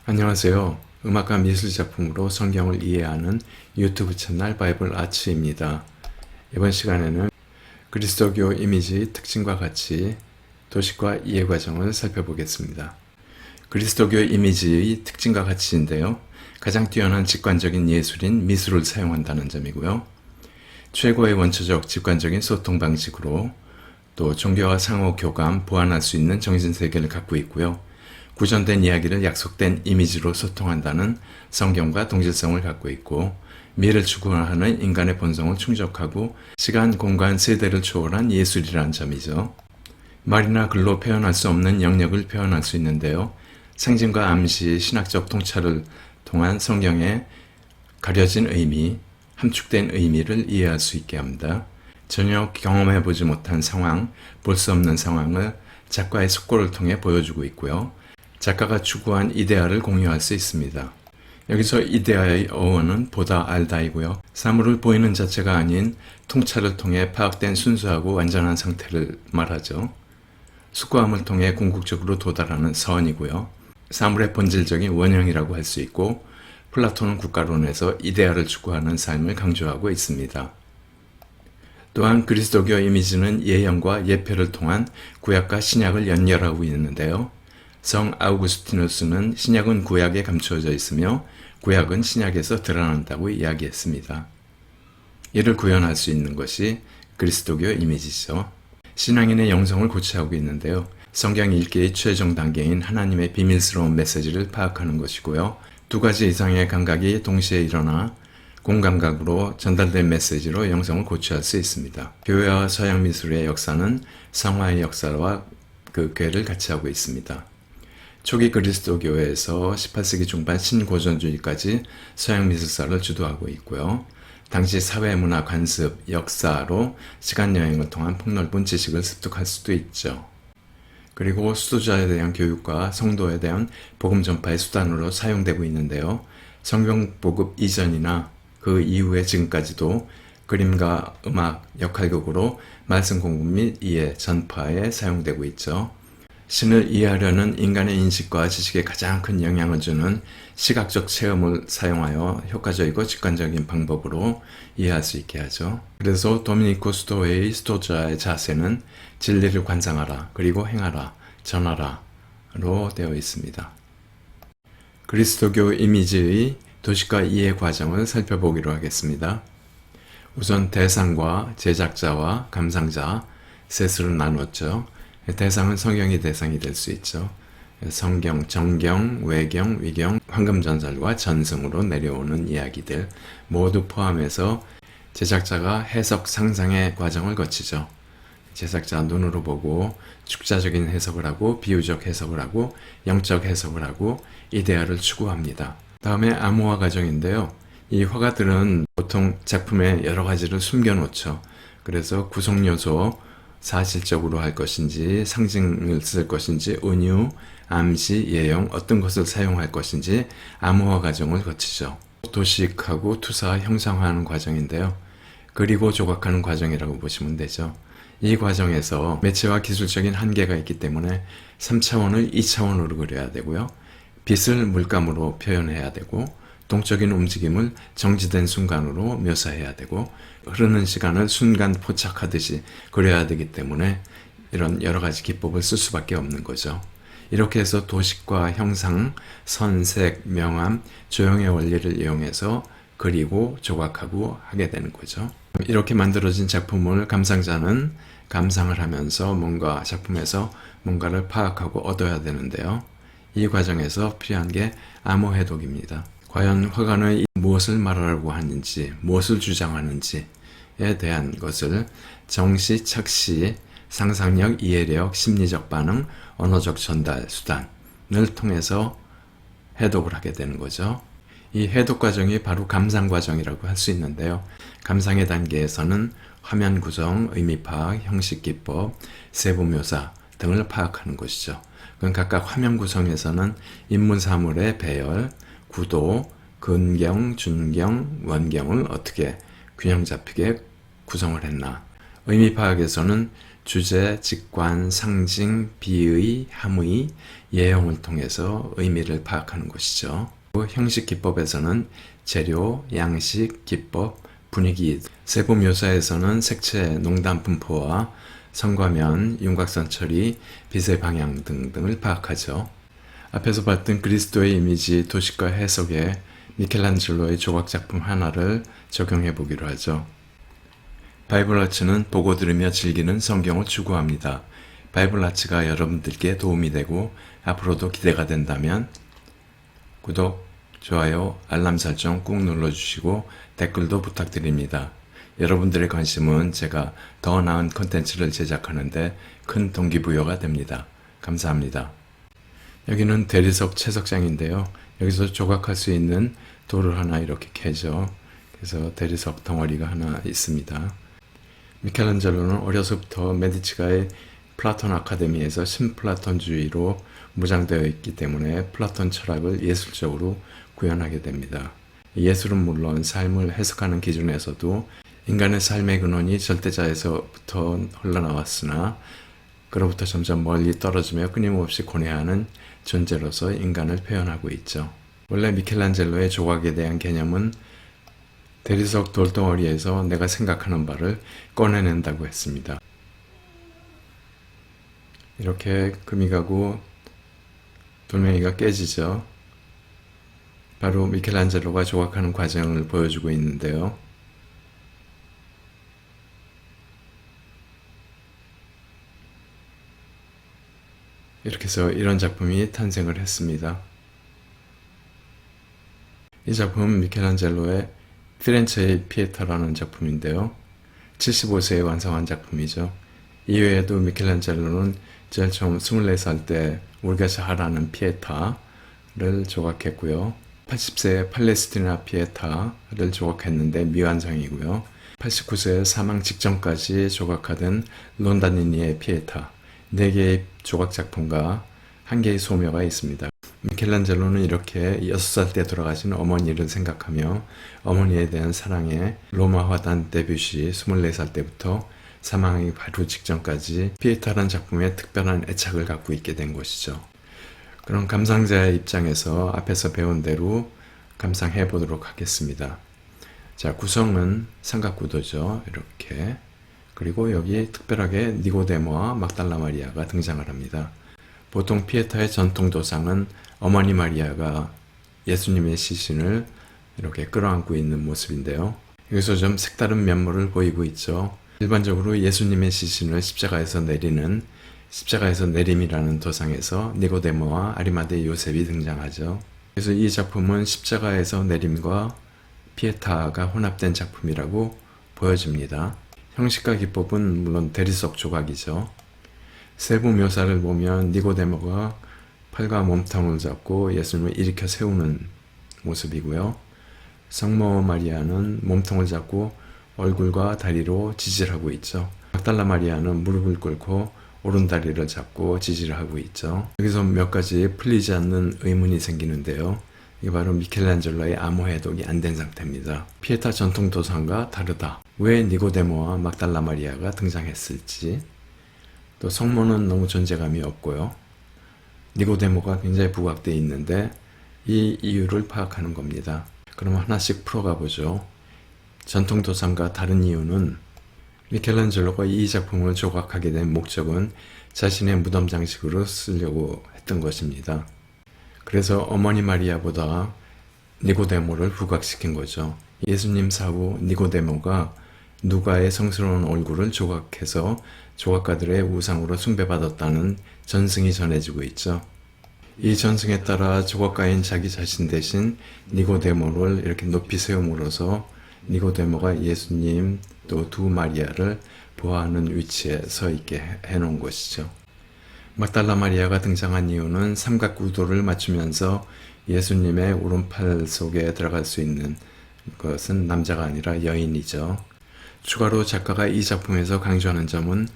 안녕하세요. 음악과 미술 작품으로 성경을 이해하는 유튜브 채널 바이블 아츠입니다. 이번 시간에는 그리스도교 이미지의 특징과 같이 도식과 이해 과정을 살펴보겠습니다. 그리스도교 이미지의 특징과 가치인데요. 가장 뛰어난 직관적인 예술인 미술을 사용한다는 점이고요. 최고의 원초적 직관적인 소통 방식으로 또 종교와 상호 교감, 보완할 수 있는 정신세계를 갖고 있고요. 구전된 이야기를 약속된 이미지로 소통한다는 성경과 동질성을 갖고 있고, 미를 추구하는 인간의 본성을 충족하고 시간, 공간, 세대를 초월한 예술이라는 점이죠. 말이나 글로 표현할 수 없는 영역을 표현할 수 있는데요. 상징과 암시, 신학적 통찰을 통한 성경의 가려진 의미, 함축된 의미를 이해할 수 있게 합니다. 전혀 경험해보지 못한 상황, 볼 수 없는 상황을 작가의 속고를 통해 보여주고 있고요. 작가가 추구한 이데아를 공유할 수 있습니다. 여기서 이데아의 어원은 보다 알다이고요. 사물을 보이는 자체가 아닌 통찰을 통해 파악된 순수하고 완전한 상태를 말하죠. 숙고함을 통해 궁극적으로 도달하는 선이고요. 사물의 본질적인 원형이라고 할 수 있고, 플라톤은 국가론에서 이데아를 추구하는 삶을 강조하고 있습니다. 또한 그리스도교 이미지는 예언과 예표를 통한 구약과 신약을 연결하고 있는데요. 성 아우구스티누스는 신약은 구약에 감추어져 있으며 구약은 신약에서 드러난다고 이야기했습니다. 이를 구현할 수 있는 것이 그리스도교 이미지죠. 신앙인의 영성을 고취하고 있는데요. 성경 읽기의 최종 단계인 하나님의 비밀스러운 메시지를 파악하는 것이고요. 두 가지 이상의 감각이 동시에 일어나 공감각으로 전달된 메시지로 영성을 고취할 수 있습니다. 교회와 서양 미술의 역사는 성화의 역사와 그 궤를 같이 하고 있습니다. 초기 그리스도교회에서 18세기 중반 신고전주의까지 서양 미술사를 주도하고 있고요. 당시 사회, 문화, 관습, 역사로 시간여행을 통한 폭넓은 지식을 습득할 수도 있죠. 그리고 수도자에 대한 교육과 성도에 대한 복음 전파의 수단으로 사용되고 있는데요. 성경 보급 이전이나 그 이후에 지금까지도 그림과 음악, 역할극으로 말씀 공부 및 이해, 전파에 사용되고 있죠. 신을 이해하려는 인간의 인식과 지식에 가장 큰 영향을 주는 시각적 체험을 사용하여 효과적이고 직관적인 방법으로 이해할 수 있게 하죠. 그래서 도미니코 스토어의 스토자의 자세는 진리를 관상하라, 그리고 행하라, 전하라로 되어 있습니다. 그리스도교 이미지의 도식과 이해 과정을 살펴보기로 하겠습니다. 우선 대상과 제작자와 감상자 셋으로 나눴죠. 대상은 성경이 대상이 될 수 있죠. 성경, 정경, 외경, 위경, 황금전설과 전승으로 내려오는 이야기들 모두 포함해서 제작자가 해석, 상상의 과정을 거치죠. 제작자 눈으로 보고 축자적인 해석을 하고 비유적 해석을 하고 영적 해석을 하고 이데아를 추구합니다. 다음에 암호화 과정인데요. 이 화가들은 보통 작품에 여러 가지를 숨겨놓죠. 그래서 구성 요소, 사실적으로 할 것인지, 상징을 쓸 것인지, 은유, 암시, 예형, 어떤 것을 사용할 것인지 암호화 과정을 거치죠. 도식하고 투사, 형상화하는 과정인데요. 그리고 조각하는 과정이라고 보시면 되죠. 이 과정에서 매체와 기술적인 한계가 있기 때문에 3차원을 2차원으로 그려야 되고요. 빛을 물감으로 표현해야 되고, 동적인 움직임을 정지된 순간으로 묘사해야 되고, 흐르는 시간을 순간 포착하듯이 그려야 되기 때문에 이런 여러 가지 기법을 쓸 수밖에 없는 거죠. 이렇게 해서 도식과 형상, 선색, 명암, 조형의 원리를 이용해서 그리고 조각하고 하게 되는 거죠. 이렇게 만들어진 작품을 감상자는 감상을 하면서 뭔가 작품에서 뭔가를 파악하고 얻어야 되는데요. 이 과정에서 필요한 게 암호해독입니다. 과연 화가는 무엇을 말하려고 하는지, 무엇을 주장하는지에 대한 것을 정시, 착시, 상상력, 이해력, 심리적 반응, 언어적 전달 수단을 통해서 해독을 하게 되는 거죠. 이 해독 과정이 바로 감상 과정이라고 할 수 있는데요. 감상의 단계에서는 화면 구성, 의미 파악, 형식 기법, 세부 묘사 등을 파악하는 것이죠. 그럼 각각 화면 구성에서는 인물 사물의 배열, 구도, 근경, 준경, 원경을 어떻게 균형 잡히게 구성을 했나. 의미 파악에서는 주제, 직관, 상징, 비의, 함의, 예형을 통해서 의미를 파악하는 것이죠. 형식 기법에서는 재료, 양식, 기법, 분위기, 세부 묘사에서는 색채, 농담 분포와 성과면, 윤곽선 처리, 빛의 방향 등등을 파악하죠. 앞에서 봤던 그리스도의 이미지 도식과 해석에 미켈란젤로의 조각작품 하나를 적용해 보기로 하죠. 바이블 아츠는 보고 들으며 즐기는 성경을 추구합니다. 바이블 아츠가 여러분들께 도움이 되고 앞으로도 기대가 된다면 구독, 좋아요, 알람 설정 꾹 눌러주시고 댓글도 부탁드립니다. 여러분들의 관심은 제가 더 나은 콘텐츠를 제작하는데 큰 동기부여가 됩니다. 감사합니다. 여기는 대리석 채석장인데요. 여기서 조각할 수 있는 돌을 하나 이렇게 캐죠. 그래서 대리석 덩어리가 하나 있습니다. 미켈란젤로는 어려서부터 메디치가의 플라톤 아카데미에서 신플라톤주의로 무장되어 있기 때문에 플라톤 철학을 예술적으로 구현하게 됩니다. 예술은 물론 삶을 해석하는 기준에서도 인간의 삶의 근원이 절대자에서부터 흘러나왔으나 그로부터 점점 멀리 떨어지며 끊임없이 고뇌하는 존재로서 인간을 표현하고 있죠. 원래 미켈란젤로의 조각에 대한 개념은 대리석 돌덩어리에서 내가 생각하는 바를 꺼내낸다고 했습니다. 이렇게 금이 가고 돌멩이가 깨지죠. 바로 미켈란젤로가 조각하는 과정을 보여주고 있는데요. 이렇게 해서 이런 작품이 탄생을 했습니다. 이 작품은 미켈란젤로의 피렌체의 피에타라는 작품인데요. 75세에 완성한 작품이죠. 이외에도 미켈란젤로는 제일 처음 24살 때 우리가 잘하는 피에타를 조각했고요. 80세에 팔레스티나 피에타를 조각했는데 미완성이고요. 89세에 사망 직전까지 조각하던 론다니니의 피에타, 4개의 조각 작품과 1개의 소묘가 있습니다. 미켈란젤로는 이렇게 6살 때 돌아가신 어머니를 생각하며 어머니에 대한 사랑에 로마 화단 데뷔시 24살 때부터 사망하기 바로 직전까지 피에타라는 작품에 특별한 애착을 갖고 있게 된 것이죠. 그럼 감상자의 입장에서 앞에서 배운 대로 감상해 보도록 하겠습니다. 자, 구성은 삼각구도죠. 이렇게. 그리고 여기 특별하게 니고데모와 막달라 마리아가 등장을 합니다. 보통 피에타의 전통 도상은 어머니 마리아가 예수님의 시신을 이렇게 끌어안고 있는 모습인데요. 여기서 좀 색다른 면모를 보이고 있죠. 일반적으로 예수님의 시신을 십자가에서 내림이라는 도상에서 니고데모와 아리마대 요셉이 등장하죠. 그래서 이 작품은 십자가에서 내림과 피에타가 혼합된 작품이라고 보여집니다. 형식과 기법은 물론 대리석 조각이죠. 세부 묘사를 보면 니고데모가 팔과 몸통을 잡고 예수님을 일으켜 세우는 모습이고요. 성모 마리아는 몸통을 잡고 얼굴과 다리로 지지하고 있죠. 막달라 마리아는 무릎을 꿇고 오른다리를 잡고 지지를 하고 있죠. 여기서 몇 가지 풀리지 않는 의문이 생기는데요. 이게 바로 미켈란젤로의 암호 해독이 안 된 상태입니다. 피에타 전통 도상과 다르다. 왜 니고데모와 막달라 마리아가 등장했을지, 또 성모는 너무 존재감이 없고요. 니고데모가 굉장히 부각되어 있는데 이 이유를 파악하는 겁니다. 그럼 하나씩 풀어가 보죠. 전통 도상과 다른 이유는 미켈란젤로가 이 작품을 조각하게 된 목적은 자신의 무덤 장식으로 쓰려고 했던 것입니다. 그래서 어머니 마리아보다 니고데모를 부각시킨 거죠. 예수님 사후 니고데모가 누가의 성스러운 얼굴을 조각해서 조각가들의 우상으로 숭배받았다는 전승이 전해지고 있죠. 이 전승에 따라 조각가인 자기 자신 대신 니고데모를 이렇게 높이 세움으로써 니고데모가 예수님 또 두 마리아를 보호하는 위치에 서 있게 해놓은 것이죠. 막달라 마리아가 등장한 이유는 삼각구도를 맞추면서 예수님의 오른팔 속에 들어갈 수 있는 것은 남자가 아니라 여인이죠. 추가로 작가가 이 작품에서 강조하는 점은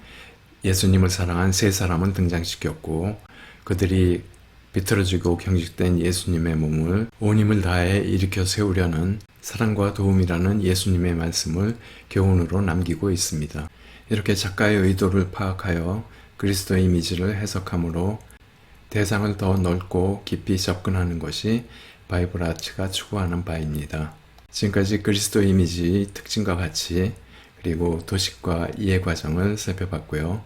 예수님을 사랑한 세 사람을 등장시켰고 그들이 비틀어지고 경직된 예수님의 몸을 온 힘을 다해 일으켜 세우려는 사랑과 도움이라는 예수님의 말씀을 교훈으로 남기고 있습니다. 이렇게 작가의 의도를 파악하여 그리스도 이미지를 해석함으로 대상을 더 넓고 깊이 접근하는 것이 바이블 아츠가 추구하는 바입니다. 지금까지 그리스도 이미지의 특징과 가치, 그리고 도식과 이해 과정을 살펴봤고요.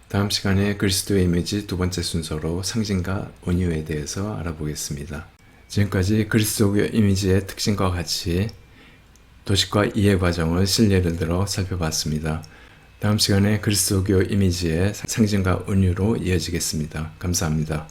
다음 시간에 그리스도 이미지 두 번째 순서로 상징과 은유에 대해서 알아보겠습니다. 지금까지 그리스도교 이미지의 특징과 가치, 도식과 이해 과정을 실례를 들어 살펴봤습니다. 다음 시간에 그리스도교 이미지의 상징과 은유로 이어지겠습니다. 감사합니다.